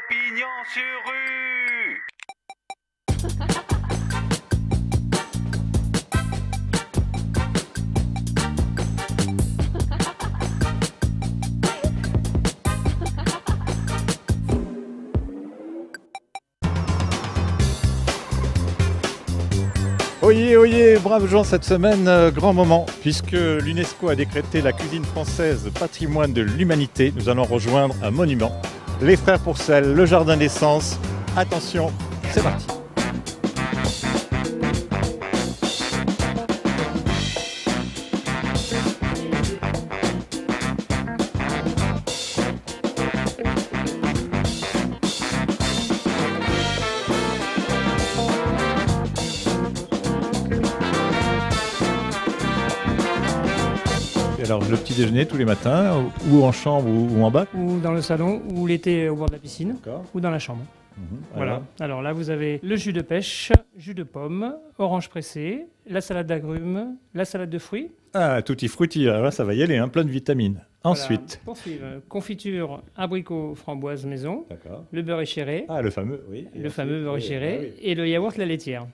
Pignon sur rue. Oyez, oyez, braves gens, cette semaine, grand moment, puisque l'UNESCO a décrété la cuisine française patrimoine de l'humanité. Nous allons rejoindre un monument, les Frères Pourcel, le Jardin des Sens. Attention, c'est parti. Alors le petit déjeuner tous les matins, ou en chambre ou en bas. Ou dans le salon, ou l'été au bord de la piscine, ou dans la chambre. Voilà. Alors là, vous avez le jus de pêche, jus de pomme, orange pressé, la salade d'agrumes, la salade de fruits. Ah, tutti frutti, alors là ça va y aller, plein de vitamines. Ensuite. Voilà. Poursuivre, confiture abricot framboise maison, le beurre échiré. Ah, le fameux, oui. Le fameux beurre échiré, et le yaourt la laitière.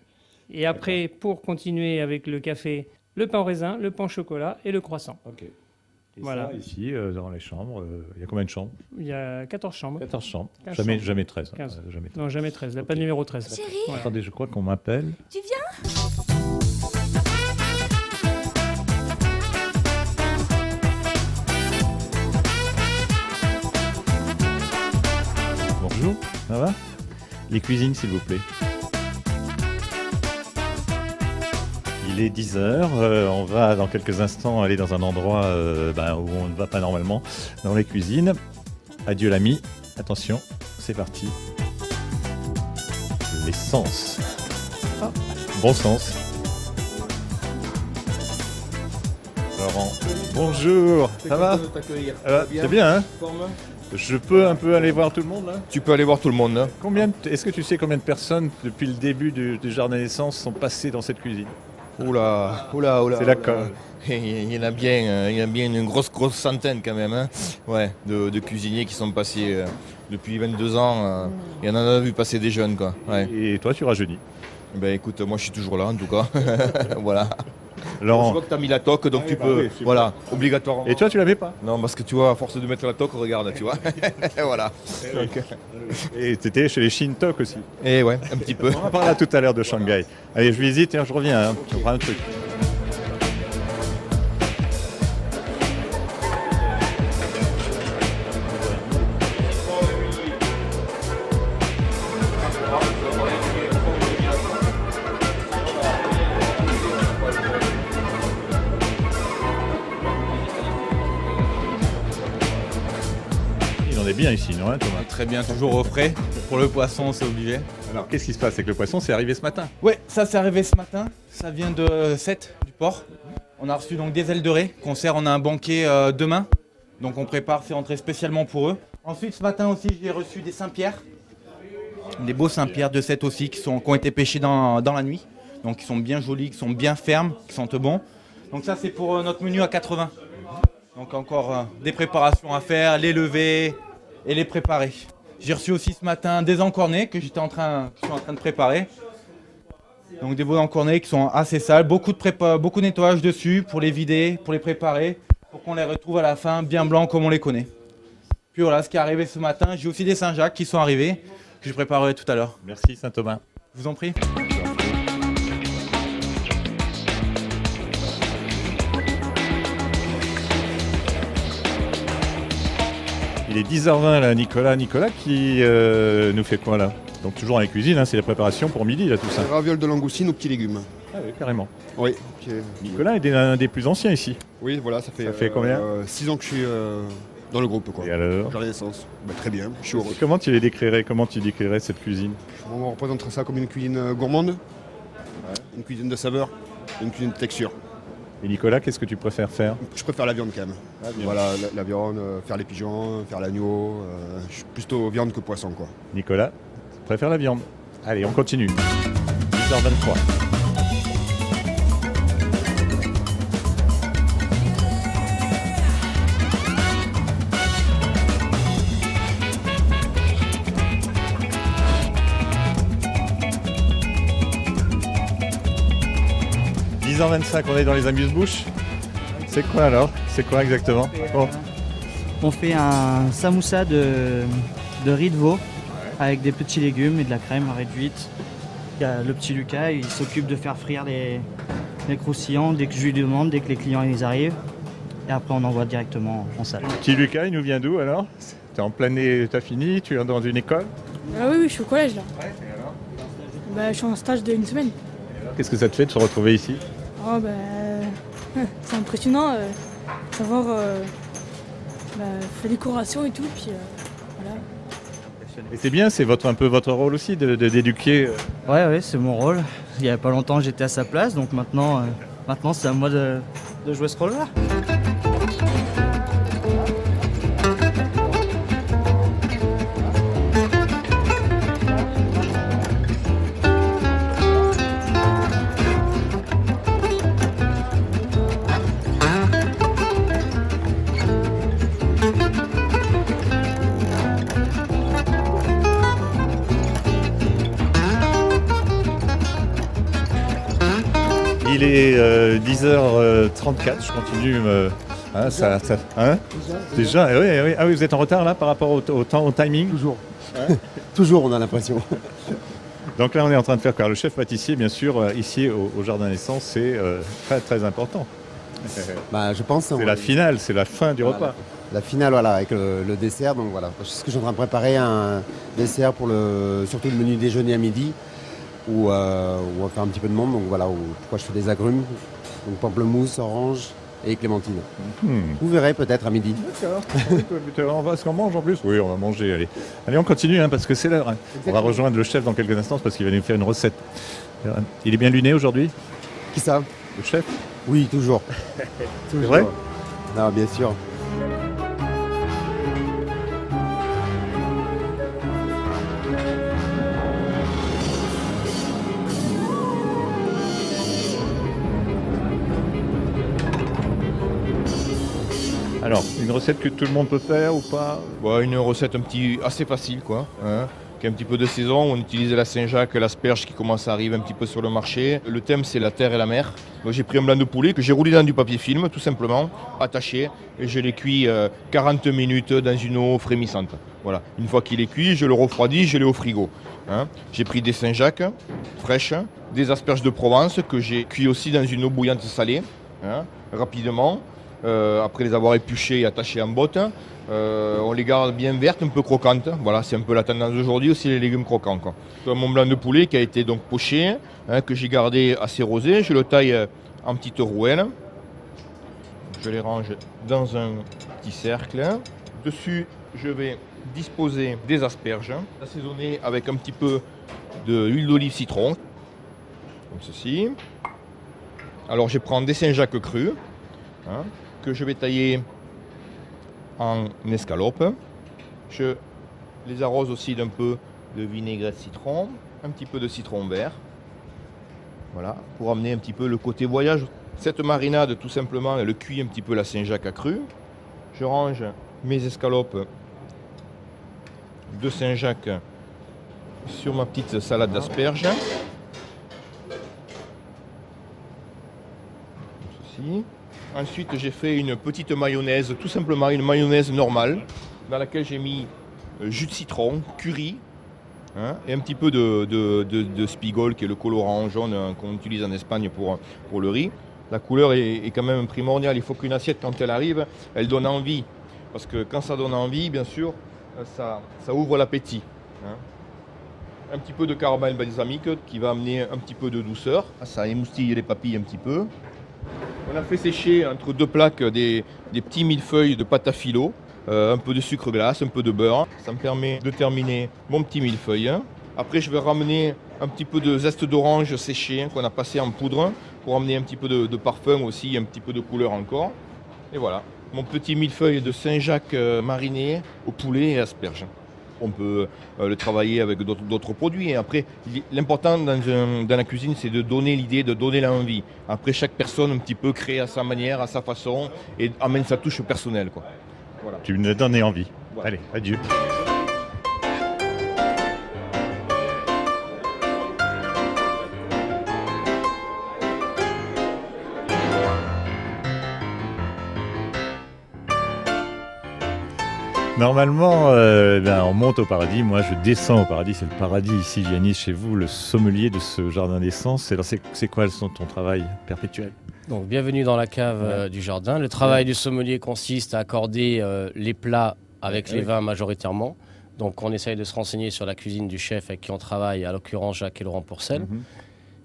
Et après, pour continuer avec le café, le pain au raisin, le pain au chocolat et le croissant. Ok. Et voilà. ça, ici, dans les chambres, il y a combien de chambres? Il y a 14 chambres. 14 chambres. 15 Jamais, chambres. jamais 13. 15. Jamais 13. Non, jamais 13. Pas de numéro 13. Chérie, Voilà. Attendez, je crois qu'on m'appelle. tu viens? Bonjour, ça va? Les cuisines, s'il vous plaît. Il est 10h, on va dans quelques instants aller dans un endroit où on ne va pas normalement, dans les cuisines. Adieu l'ami, attention, c'est parti. Les sens. Ah, bon sens. Laurent, bonjour, ça va? C'est bien, hein? Je peux un peu aller voir tout le monde là? Tu peux aller voir tout le monde. Hein. Est-ce que tu sais combien de personnes depuis le début du Jardin des Sens sont passées dans cette cuisine? Oula. C'est d'accord. Il y en a bien une grosse centaine quand même. Hein. Ouais, de cuisiniers qui sont passés depuis 22 ans. Il y en a vu passer des jeunes quoi. Ouais. Et toi tu rajeunis? Ben écoute, moi je suis toujours là en tout cas. Voilà. Laurent. Je vois que tu as mis la toque donc tu peux. Oui, voilà, obligatoirement. Et toi tu l'avais pas? Non, parce que tu vois, à force de mettre la toque, regarde, tu vois. Voilà. Et tu étais chez les Shintok aussi? Et ouais, un petit peu. On parlera tout à l'heure de Shanghai. Allez, je visite et je reviens, hein. Je prends un truc. On est bien ici, non, hein, Thomas? Très bien, toujours au frais. Pour le poisson, c'est obligé. Alors, qu'est-ce qui se passe avec le poisson? C'est arrivé ce matin? Ouais, ça c'est arrivé ce matin. Ça vient de Sète, du port. On a reçu donc des ailes de raie qu'on sert. On a un banquet demain. Donc on prépare, c'est rentré spécialement pour eux. Ensuite, ce matin aussi, j'ai reçu des Saint-Pierre. Des beaux Saint-Pierre de Sète aussi qui ont été pêchés dans la nuit. Donc qui sont bien jolis, qui sont bien fermes, qui sentent bon. Donc ça c'est pour notre menu à 80. Donc encore des préparations à faire, les lever et les préparer. J'ai reçu aussi ce matin des encornets que je suis en train de préparer. Donc des beaux encornets qui sont assez sales, beaucoup de nettoyage dessus pour les vider, pour les préparer, pour qu'on les retrouve à la fin bien blancs comme on les connaît. Puis voilà ce qui est arrivé ce matin. J'ai aussi des Saint-Jacques qui sont arrivés, que je préparerai tout à l'heure. Merci Saint-Thomas. Je vous en prie. Il est 10h20 là, Nicolas. Nicolas qui nous fait quoi là? Donc toujours dans les cuisines, hein, c'est la préparation pour midi là tout ça. Ravioles de langoustine aux petits légumes. Ah oui, carrément. Oui. Nicolas est un des plus anciens ici. Oui, voilà, ça fait combien? 6 ans que je suis dans le groupe. Quoi. Et alors? Jardin des Sens. Très bien, je suis heureux. Et comment tu les décrirais? Comment tu décrirais cette cuisine? On représenterait ça comme une cuisine gourmande, une cuisine de saveur, une cuisine de texture. Et Nicolas, qu'est-ce que tu préfères faire? Je préfère la viande quand même. Voilà, la viande, faire les pigeons, faire l'agneau. Je suis plutôt viande que poisson quoi. Nicolas préfère la viande. Allez, on continue. 10h23. 10h25, on est dans les amuse-bouches. C'est quoi alors? C'est quoi exactement? On fait un samoussa de riz de veau avec des petits légumes et de la crème réduite. Il y a le petit Lucas, il s'occupe de faire frire les croustillants dès que je lui demande, dès que les clients ils arrivent. Et après on envoie directement en salle. Petit Lucas, il nous vient d'où alors? T'es en pleine, t'as fini? Tu es dans une école? Oui, je suis au collège là. Ouais, et alors? Je suis en stage d'une semaine. Qu'est-ce que ça te fait de se retrouver ici? C'est impressionnant, savoir faire décoration et tout, puis voilà. Et c'est bien, c'est un peu votre rôle aussi d'éduquer. Ouais, c'est mon rôle. Il n'y a pas longtemps j'étais à sa place, donc maintenant c'est à moi de jouer ce rôle-là. Il est 10h34, je continue. Déjà, oui. Ah oui, vous êtes en retard là par rapport au timing? Toujours. Toujours, on a l'impression. Donc là, on est en train de faire car le chef pâtissier, bien sûr, ici au Jardin des Sens, c'est très très important. Je pense. C'est la finale, c'est la fin du repas. La finale, voilà, avec le dessert. Donc voilà, je suis en train de préparer un dessert pour surtout le menu déjeuner à midi, où on va faire un petit peu de monde. Donc voilà, pourquoi je fais des agrumes, donc pamplemousse, orange et clémentine. Vous verrez peut-être à midi. D'accord. On mange en plus? Oui, on va manger. Allez, on continue parce que c'est l'heure. On va rejoindre le chef dans quelques instants parce qu'il va nous faire une recette. Il est bien luné aujourd'hui? Qui ça? Le chef? Oui, toujours. C'est vrai? Non, bien sûr. Alors, une recette que tout le monde peut faire ou pas? Une recette assez facile quoi. Qui a un petit peu de saison. On utilise la Saint-Jacques, l'asperge qui commence à arriver un petit peu sur le marché. Le thème c'est la terre et la mer. Donc, j'ai pris un blanc de poulet que j'ai roulé dans du papier film tout simplement, attaché, et je l'ai cuit 40 minutes dans une eau frémissante. Voilà. Une fois qu'il est cuit, je le refroidis, je l'ai au frigo. J'ai pris des Saint-Jacques fraîches, des asperges de Provence que j'ai cuit aussi dans une eau bouillante salée, rapidement. Après les avoir épluchées et attachées en botte, on les garde bien vertes, un peu croquantes. Voilà, c'est un peu la tendance d'aujourd'hui aussi, les légumes croquants, quoi. Mon blanc de poulet qui a été donc poché, que j'ai gardé assez rosé, je le taille en petites rouelles. Je les range dans un petit cercle. Dessus, je vais disposer des asperges, assaisonnées avec un petit peu d'huile d'olive citron, comme ceci. Alors je prends des Saint-Jacques crus, que je vais tailler en escalope. Je les arrose aussi d'un peu de vinaigrette citron, un petit peu de citron vert. Voilà, pour amener un petit peu le côté voyage. Cette marinade, tout simplement, elle cuit un petit peu la Saint-Jacques à cru. Je range mes escalopes de Saint-Jacques sur ma petite salade d'asperges. Ceci. Ensuite, j'ai fait une petite mayonnaise, tout simplement une mayonnaise normale, dans laquelle j'ai mis jus de citron, curry, et un petit peu de spigol, qui est le colorant jaune qu'on utilise en Espagne pour le riz. La couleur est quand même primordiale. Il faut qu'une assiette, quand elle arrive, elle donne envie. Parce que quand ça donne envie, bien sûr, ça ouvre l'appétit. Un petit peu de caramel balsamique qui va amener un petit peu de douceur. Ça émoustille les papilles un petit peu. On a fait sécher entre deux plaques des petits millefeuilles de pâte à filo, un peu de sucre glace, un peu de beurre. Ça me permet de terminer mon petit millefeuille. Après, je vais ramener un petit peu de zeste d'orange séché qu'on a passé en poudre pour amener un petit peu de parfum aussi, un petit peu de couleur encore. Et voilà, mon petit millefeuille de Saint-Jacques mariné au poulet et asperges. On peut le travailler avec d'autres produits. Et après, l'important dans la cuisine, c'est de donner l'idée, de donner l'envie. Après, chaque personne un petit peu crée à sa manière, à sa façon, et amène sa touche personnelle, quoi. Voilà. Tu me donnes envie. Voilà. Allez, adieu. Normalement, on monte au paradis. Moi, je descends au paradis. C'est le paradis ici, Giannis, chez vous, le sommelier de ce jardin d'essence. Alors, c'est quoi ton travail perpétuel? Donc, bienvenue dans la cave du jardin. Le travail du sommelier consiste à accorder les plats avec les vins majoritairement. Donc, on essaye de se renseigner sur la cuisine du chef avec qui on travaille, à l'occurrence Jacques et Laurent Pourcel.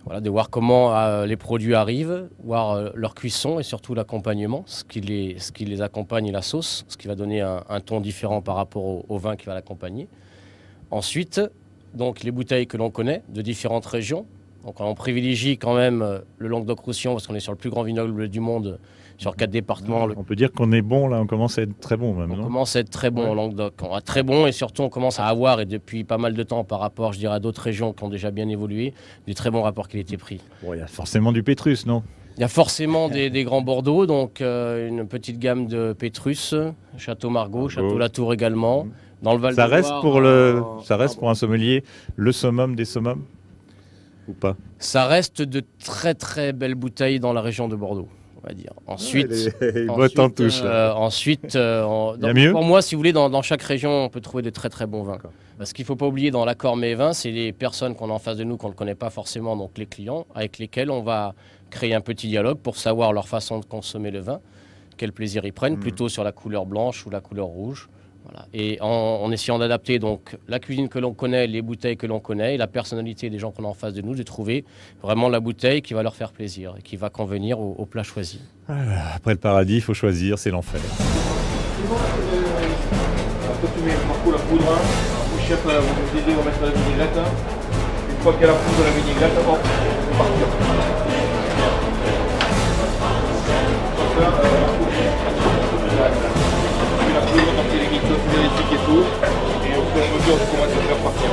Voilà, de voir comment les produits arrivent, voir leur cuisson et surtout l'accompagnement, ce qui les accompagne et la sauce, ce qui va donner un ton différent par rapport au vin qui va l'accompagner. Ensuite, donc, les bouteilles que l'on connaît de différentes régions. Donc, on privilégie quand même le Languedoc-Roussillon parce qu'on est sur le plus grand vignoble du monde, sur 4 départements. On peut dire qu'on est bon là, on commence à être très bon même, non? On commence à être très bon en Languedoc. On est très bon et surtout on commence à avoir, et depuis pas mal de temps par rapport, je dirais, à d'autres régions qui ont déjà bien évolué, des très bons rapports qualité-prix. Bon, il y a forcément du Pétrus, non? Il y a forcément des grands Bordeaux, donc une petite gamme de Pétrus, Château Margaux, Château Latour également. Dans le Val ça de reste Loire, ça reste pour un sommelier le summum des summums ou pas? Ça reste de très très belles bouteilles dans la région de Bordeaux, on va dire. Ensuite, pour moi, si vous voulez, dans chaque région, on peut trouver de très très bons vins. Parce qu'il ne faut pas oublier, dans l'accord mets-vins, c'est les personnes qu'on a en face de nous, qu'on ne connaît pas forcément, donc les clients, avec lesquels on va créer un petit dialogue pour savoir leur façon de consommer le vin, quel plaisir ils prennent, plutôt sur la couleur blanche ou la couleur rouge. Voilà. Et en essayant d'adapter donc la cuisine que l'on connaît, les bouteilles que l'on connaît, et la personnalité des gens qu'on a en face de nous, de trouver vraiment la bouteille qui va leur faire plaisir et qui va convenir au plat choisi. Après le paradis, il faut choisir, c'est l'enfer. Après tu mets Marco la poudre, le chef vous nous aidez, on va mettre la vinaigrette. Une fois qu'il y a la poudre de la vinaigrette, hop, on va partir. La poudre, on fait les guides électriques et tout, et au fur et à mesure on commence à faire partir.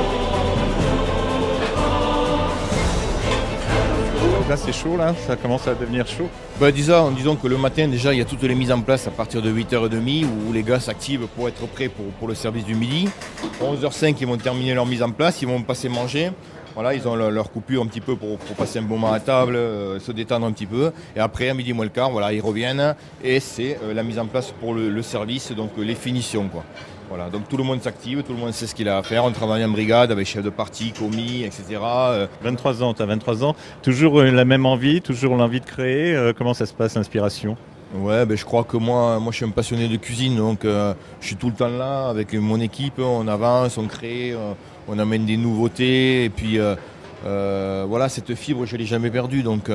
Là c'est chaud, là, ça commence à devenir chaud. Disons que le matin déjà il y a toutes les mises en place à partir de 8h30 où les gars s'activent pour être prêts pour le service du midi. À 11h05 ils vont terminer leur mise en place, ils vont passer manger. Voilà, ils ont leur coupure un petit peu pour passer un bon moment à table, se détendre un petit peu. Et après, à midi moins le quart, voilà, ils reviennent et c'est la mise en place pour le service, donc les finitions, quoi. Voilà, donc tout le monde s'active, tout le monde sait ce qu'il a à faire. On travaille en brigade avec chef de partie, commis, etc. 23 ans, tu as 23 ans. Toujours la même envie, toujours l'envie de créer. Comment ça se passe, l'inspiration? Ouais, je crois que moi je suis un passionné de cuisine, donc je suis tout le temps là avec mon équipe, on avance, on crée, on amène des nouveautés, et puis voilà, cette fibre je ne l'ai jamais perdue, donc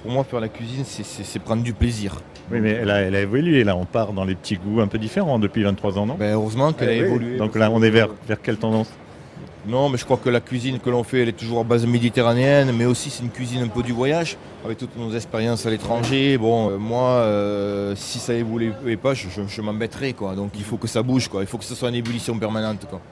pour moi faire la cuisine c'est prendre du plaisir. Oui, mais elle a évolué, là on part dans les petits goûts un peu différents depuis 23 ans, non? Heureusement qu'elle a évolué. Donc là on est vers quelle tendance? Non, mais je crois que la cuisine que l'on fait, elle est toujours à base méditerranéenne, mais aussi c'est une cuisine un peu du voyage, avec toutes nos expériences à l'étranger. Bon, moi, si ça évolue pas, je m'embêterais, quoi. Donc il faut que ça bouge, quoi. Il faut que ce soit une ébullition permanente, quoi.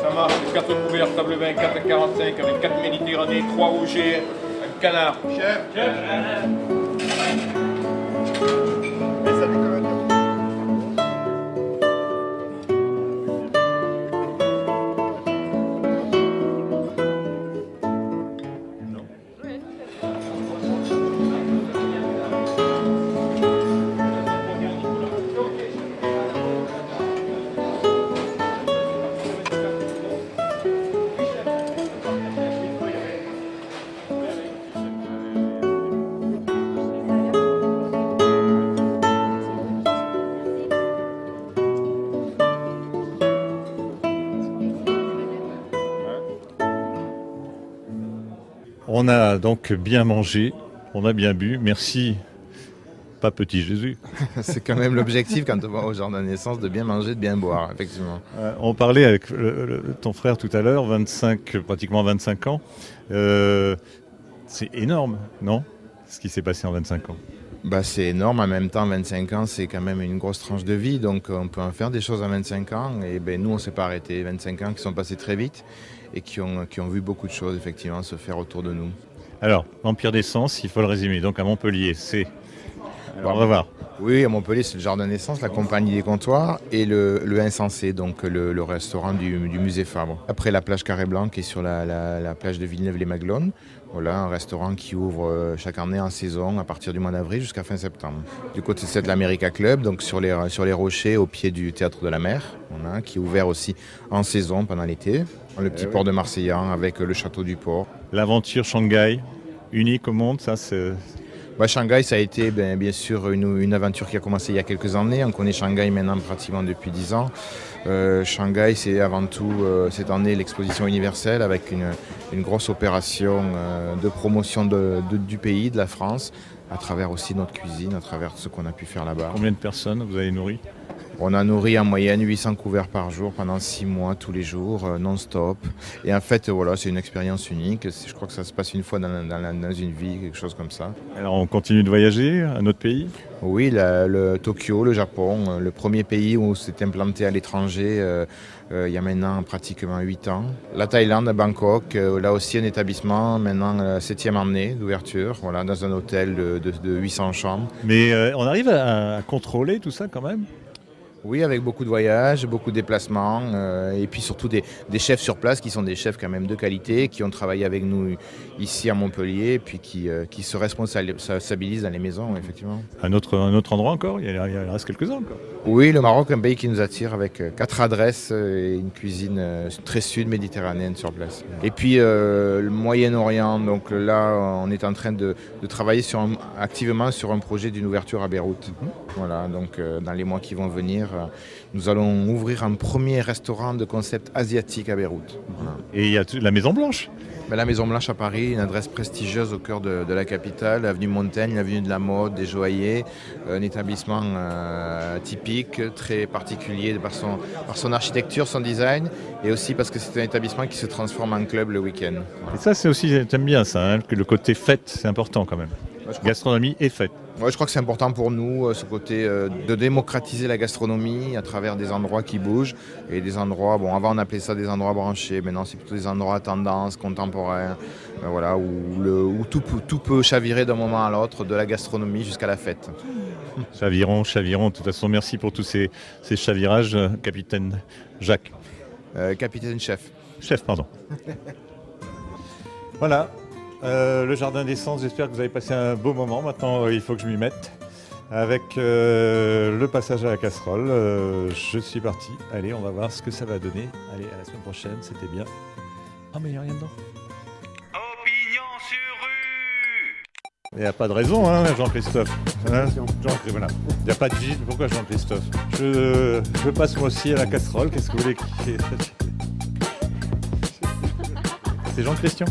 Ça marche, 4 couverts, table 20, 4,45 avec 4 méditerranéens, 3 rougets. Canard. Chef. On a donc bien mangé, on a bien bu. Merci, pas petit Jésus. C'est quand même l'objectif quand on va au jardin de naissance, de bien manger, de bien boire, effectivement. On parlait avec ton frère tout à l'heure, pratiquement 25 ans. C'est énorme, non? Ce qui s'est passé en 25 ans. C'est énorme, en même temps 25 ans c'est quand même une grosse tranche de vie, donc on peut en faire des choses à 25 ans et nous on ne s'est pas arrêté, 25 ans qui sont passés très vite et qui ont vu beaucoup de choses effectivement se faire autour de nous. Alors, l'Empire d'Essence, il faut le résumer, donc à Montpellier, c'est Alors, on va voir. Oui, à Montpellier, c'est le Jardin d'Essence, la compagnie des comptoirs et le Insensé, donc le restaurant du musée Fabre. Après la plage Carré Blanc qui est sur la plage de Villeneuve-les-Maglones. Voilà, un restaurant qui ouvre chaque année en saison à partir du mois d'avril jusqu'à fin septembre. Du côté c'est de l'America Club, donc sur les rochers au pied du Théâtre de la Mer, voilà, qui est ouvert aussi en saison pendant l'été. Le petit port de Marseillan avec le château du port. L'aventure Shanghai, unique au monde, ça c'est... Shanghai, ça a été bien sûr une aventure qui a commencé il y a quelques années. On connaît Shanghai maintenant pratiquement depuis 10 ans. Shanghai, c'est avant tout cette année l'exposition universelle avec une grosse opération de promotion du pays, de la France, à travers aussi notre cuisine, à travers ce qu'on a pu faire là-bas. Combien de personnes vous avez nourri ? On a nourri en moyenne 800 couverts par jour pendant 6 mois, tous les jours, non-stop. Et en fait, voilà, c'est une expérience unique. Je crois que ça se passe une fois dans une vie, quelque chose comme ça. Alors on continue de voyager à notre pays ? Oui, le Tokyo, le Japon, le premier pays où s'est implanté à l'étranger il y a maintenant pratiquement 8 ans. La Thaïlande, Bangkok, là aussi un établissement, maintenant 7e année d'ouverture, voilà, dans un hôtel de 800 chambres. Mais on arrive à contrôler tout ça quand même ? Oui, avec beaucoup de voyages, beaucoup de déplacements et puis surtout des chefs sur place qui sont des chefs quand même de qualité, qui ont travaillé avec nous ici à Montpellier et puis qui se responsabilisent dans les maisons, effectivement. Un autre endroit encore ? Il reste quelques-uns encore. Oui, le Maroc, un pays qui nous attire avec 4 adresses et une cuisine très sud-méditerranéenne sur place. Et puis le Moyen-Orient, donc là on est en train de travailler activement sur un projet d'une ouverture à Beyrouth. Voilà, donc dans les mois qui vont venir, nous allons ouvrir un premier restaurant de concept asiatique à Beyrouth. Voilà. Et il y a la Maison Blanche ? La Maison Blanche à Paris, une adresse prestigieuse au cœur de la capitale, avenue Montaigne, avenue de la Mode, des joailliers, un établissement typique, très particulier par son architecture, son design, et aussi parce que c'est un établissement qui se transforme en club le week-end. Voilà. Et ça c'est aussi, t'aimes bien ça, hein, que le côté fête c'est important quand même. Gastronomie et fête. Ouais, je crois que c'est important pour nous, ce côté de démocratiser la gastronomie à travers des endroits qui bougent et des endroits, bon avant on appelait ça des endroits branchés, maintenant c'est plutôt des endroits à tendance, contemporains, voilà, où tout peut chavirer d'un moment à l'autre, de la gastronomie jusqu'à la fête. Chavirons, de toute façon merci pour tous ces chavirages, capitaine Jacques. Capitaine chef. Chef, pardon. Voilà. Le Jardin d'Essence, j'espère que vous avez passé un beau moment. Maintenant, il faut que je m'y mette. Avec le passage à la casserole, je suis parti. Allez, on va voir ce que ça va donner. Allez, à la semaine prochaine, c'était bien. Ah, mais il n'y a rien dedans. Opinion sur rue. Il n'y a pas de raison, hein, Jean-Christophe. Hein, voilà. Il n'y a pas de gîte. Pourquoi Jean-Christophe ? Je passe moi aussi à la casserole. Qu'est-ce que vous voulez ? C'est Jean-Christian ?